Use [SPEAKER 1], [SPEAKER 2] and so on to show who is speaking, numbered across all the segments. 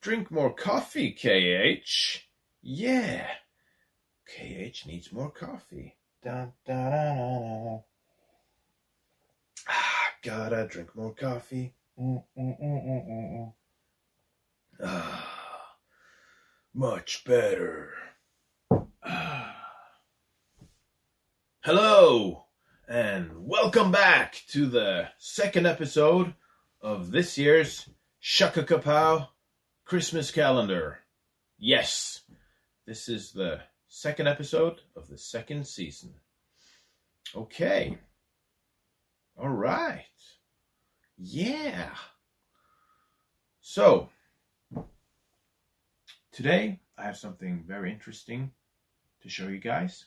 [SPEAKER 1] Drink more coffee, KH. Yeah. KH needs more coffee. Da, da, da, da. Gotta drink more coffee. Much better. Hello, and welcome back to the second episode of this year's Shakakapow Christmas calendar. Yes, this is the second episode of the second season. Okay. All right. Yeah. So, today I have something very interesting to show you guys.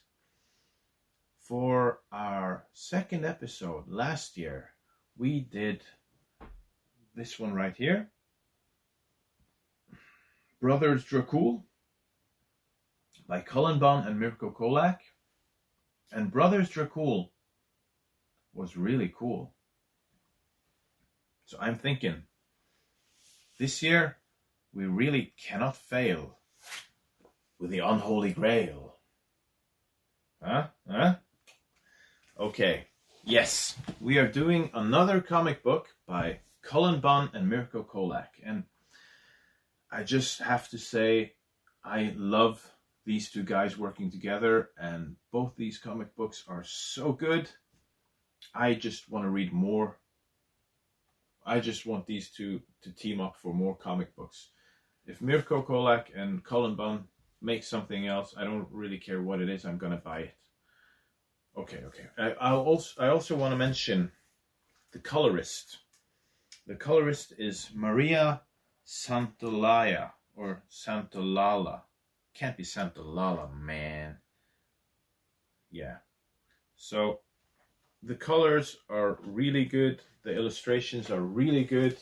[SPEAKER 1] For our second episode last year, we did this one right here. Brothers Dracul by Cullen, Bunn, and Mirko Colak. And Brothers Dracul was really cool. So I'm thinking, this year we really cannot fail with the Unholy Grail. Huh? Okay. Yes, we are doing another comic book by Cullen, Bunn, and Mirko Colak. And I just have to say, I love these two guys working together, and both these comic books are so good. I just want to read more. I just want these two to team up for more comic books. If Mirko Colak and Cullen Bunn make something else, I don't really care what it is, I'm going to buy it. Okay. I also want to mention the colorist. The colorist is Maria Santaolalla or Santaolalla. Can't be Santaolalla, man. Yeah. So the colors are really good. The illustrations are really good.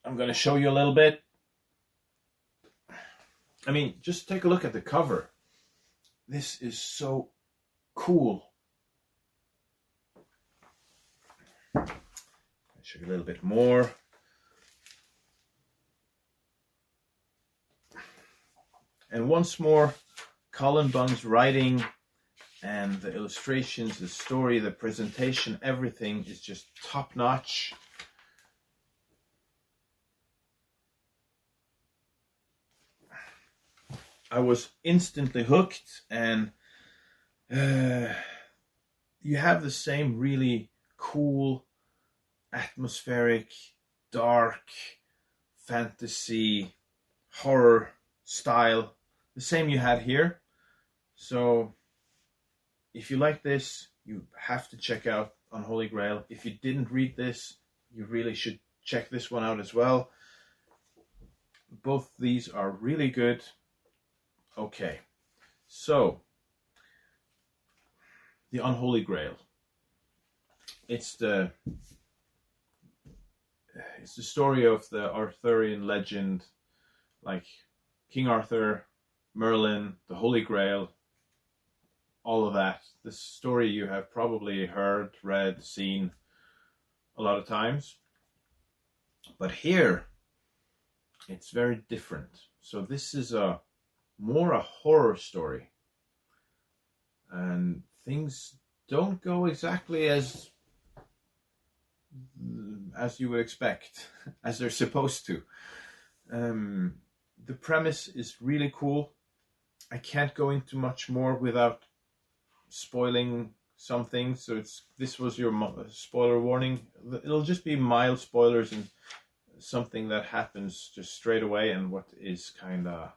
[SPEAKER 1] I'm going to show you a little bit. I mean, just take a look at the cover. This is so cool. I'll show you a little bit more. And once more, Cullen Bunn's writing and the illustrations, the story, the presentation, everything is just top notch. I was instantly hooked, and you have the same really cool, atmospheric, dark, fantasy, horror style, the same you had here. So if you like this, you have to check out Unholy Grail. If you didn't read this, you really should check this one out as well. Both these are really good. Okay, so the Unholy Grail. It's the story of the Arthurian legend, like King Arthur, Merlin, the Holy Grail, all of that. This story you have probably heard, read, seen a lot of times. But here, it's very different. So this is more a horror story. And things don't go exactly as you would expect, as they're supposed to. The premise is really cool. I can't go into much more without spoiling some things. So this was your spoiler warning. It'll just be mild spoilers and something that happens just straight away, and what is kind of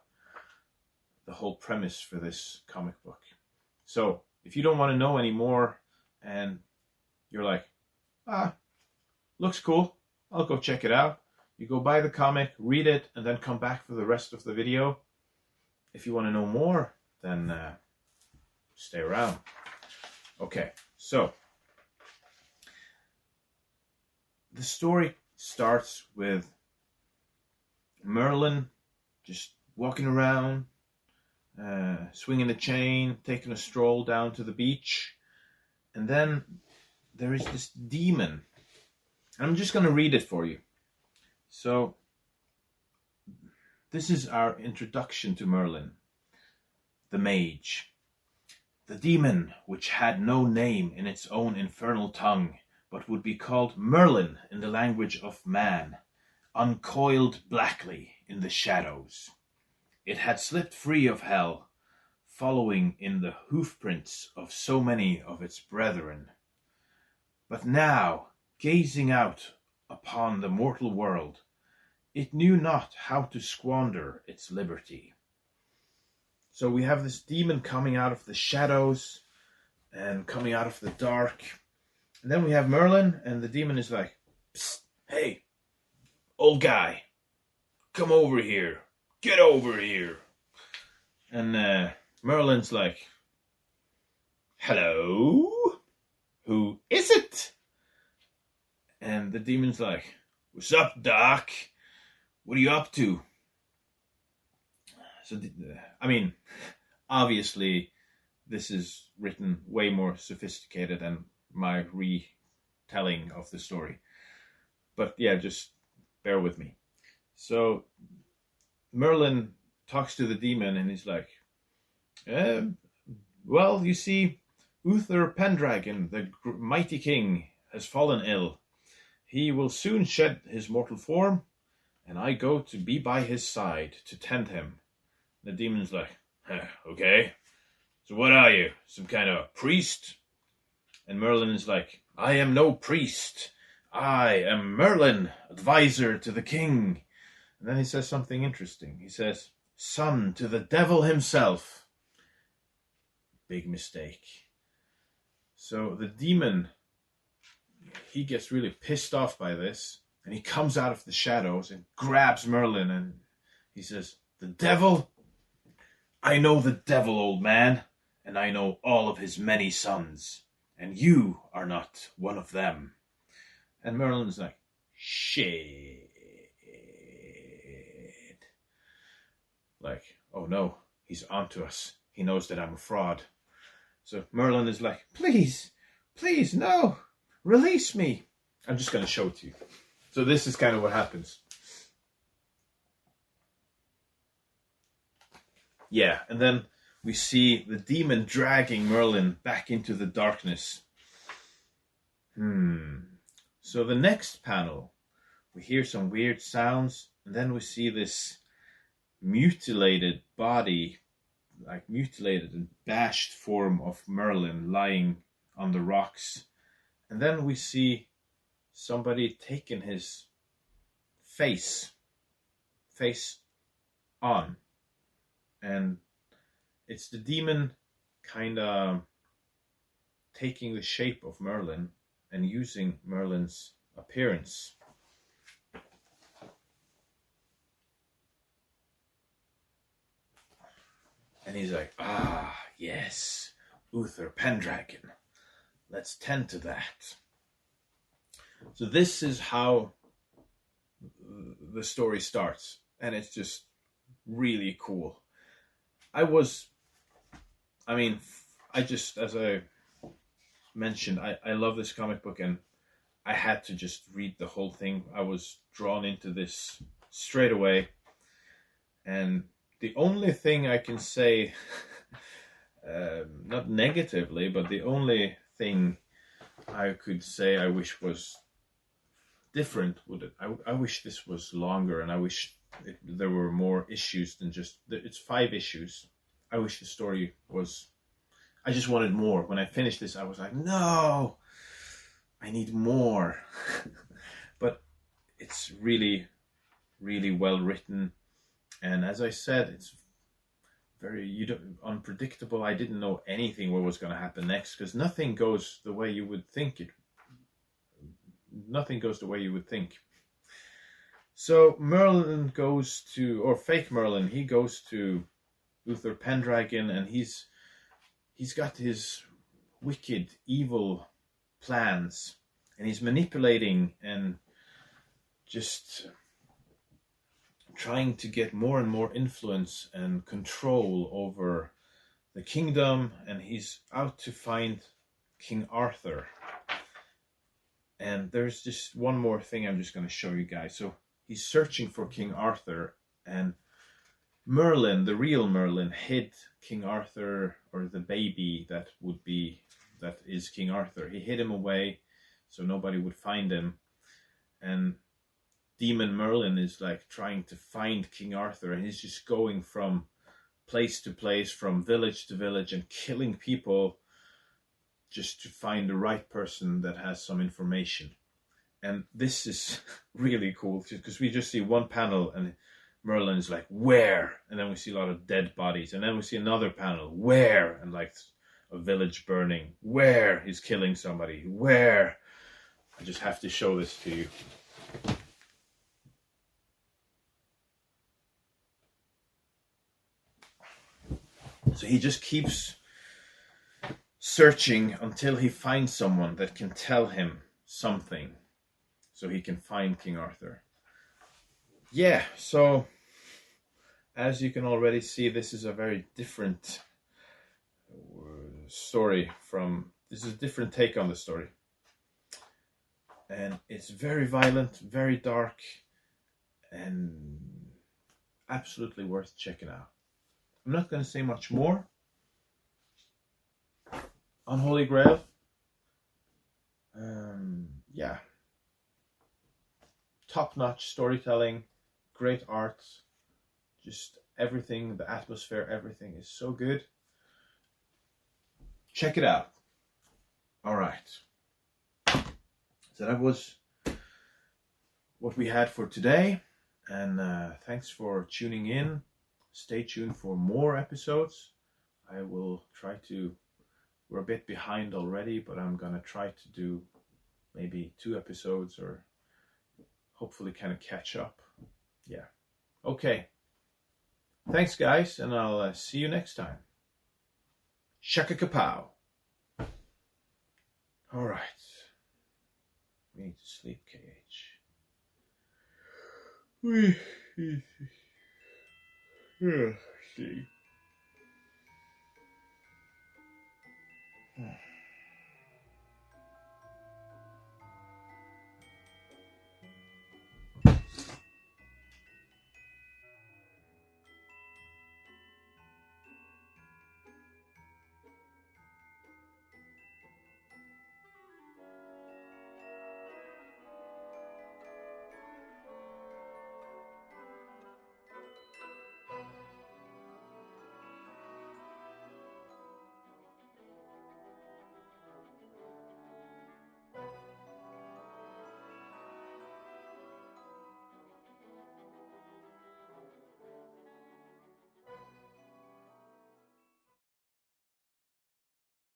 [SPEAKER 1] the whole premise for this comic book. So if you don't want to know any more and you're like, looks cool, I'll go check it out, You go buy the comic, read it, and then come back for the rest of the video. If you want to know more, then stay around. Okay, so the story starts with Merlin just walking around, swinging a chain, taking a stroll down to the beach. And then there is this demon. I'm just going to read it for you. So, this is our introduction to Merlin, the mage. The demon, which had no name in its own infernal tongue, but would be called Merlin in the language of man, uncoiled blackly in the shadows. It had slipped free of hell, following in the hoofprints of so many of its brethren. But now, gazing out upon the mortal world, it knew not how to squander its liberty. So we have this demon coming out of the shadows and coming out of the dark. And then we have Merlin, and the demon is like, "Psst, hey, old guy, come over here. Get over here." And Merlin's like, "Hello? Who is it?" And the demon's like, "What's up, Doc? What are you up to?" So, I mean, obviously, this is written way more sophisticated than my retelling of the story. But yeah, just bear with me. So, Merlin talks to the demon and he's like, well, you see, Uther Pendragon, the mighty king, has fallen ill. He will soon shed his mortal form, and I go to be by his side to tend him. The demon's like, okay, so what are you, some kind of priest? And Merlin is like, I am no priest. I am Merlin, advisor to the king. And then he says something interesting. He says, son to the devil himself. Big mistake. So the demon, he gets really pissed off by this, and he comes out of the shadows and grabs Merlin, and he says, the devil? I know the devil, old man, and I know all of his many sons, and you are not one of them. And Merlin's like, shit. Like, oh no, he's onto us. He knows that I'm a fraud. So Merlin is like, please, no, release me. I'm just going to show it to you. So this is kind of what happens. Yeah, and then we see the demon dragging Merlin back into the darkness. So the next panel, we hear some weird sounds, and then we see this mutilated body, like mutilated and bashed form of Merlin lying on the rocks. And then we see somebody taking his face on. And it's the demon kind of taking the shape of Merlin and using Merlin's appearance. And he's like, ah, yes, Uther Pendragon. Let's tend to that. So this is how the story starts. And it's just really cool. As I mentioned, I love this comic book, and I had to just read the whole thing. I was drawn into this straight away. And the only thing I can say, not negatively, but the only thing I could say I wish was different, I wish this was longer, and I wish there were more issues than just, it's 5 issues. I wish the story was, I just wanted more. When I finished this, I was like, no, I need more. But it's really, really well written. And as I said, it's very unpredictable. I didn't know anything what was going to happen next, because nothing goes the way you would think. Nothing goes the way you would think. So Merlin goes to, or fake Merlin, he goes to Uther Pendragon, and he's got his wicked, evil plans, and he's manipulating and just trying to get more and more influence and control over the kingdom, and he's out to find King Arthur. And there's just one more thing I'm just going to show you guys. So he's searching for King Arthur, and Merlin, the real Merlin, hid King Arthur, or the baby that is King Arthur. He hid him away so nobody would find him. And Demon Merlin is like trying to find King Arthur, and he's just going from place to place, from village to village, and killing people just to find the right person that has some information. And this is really cool because we just see one panel and Merlin is like, where? And then we see a lot of dead bodies. And then we see another panel, where? And like a village burning. Where? He's killing somebody. Where? I just have to show this to you. So he just keeps searching until he finds someone that can tell him something so he can find King Arthur. Yeah, so as you can already see, this is a very different story this is a different take on the story. And it's very violent, very dark, and absolutely worth checking out. I'm not going to say much more. Unholy Grail. Yeah. Top-notch storytelling, great art, just everything, the atmosphere, everything is so good. Check it out. All right. So that was what we had for today. And thanks for tuning in. Stay tuned for more episodes. I will try to, we're a bit behind already, but I'm going to try to do maybe 2 episodes or hopefully kind of catch up. Yeah. Okay. Thanks, guys, and I'll see you next time. Shakakapow. All right. We need to sleep, KH. We need to sleep.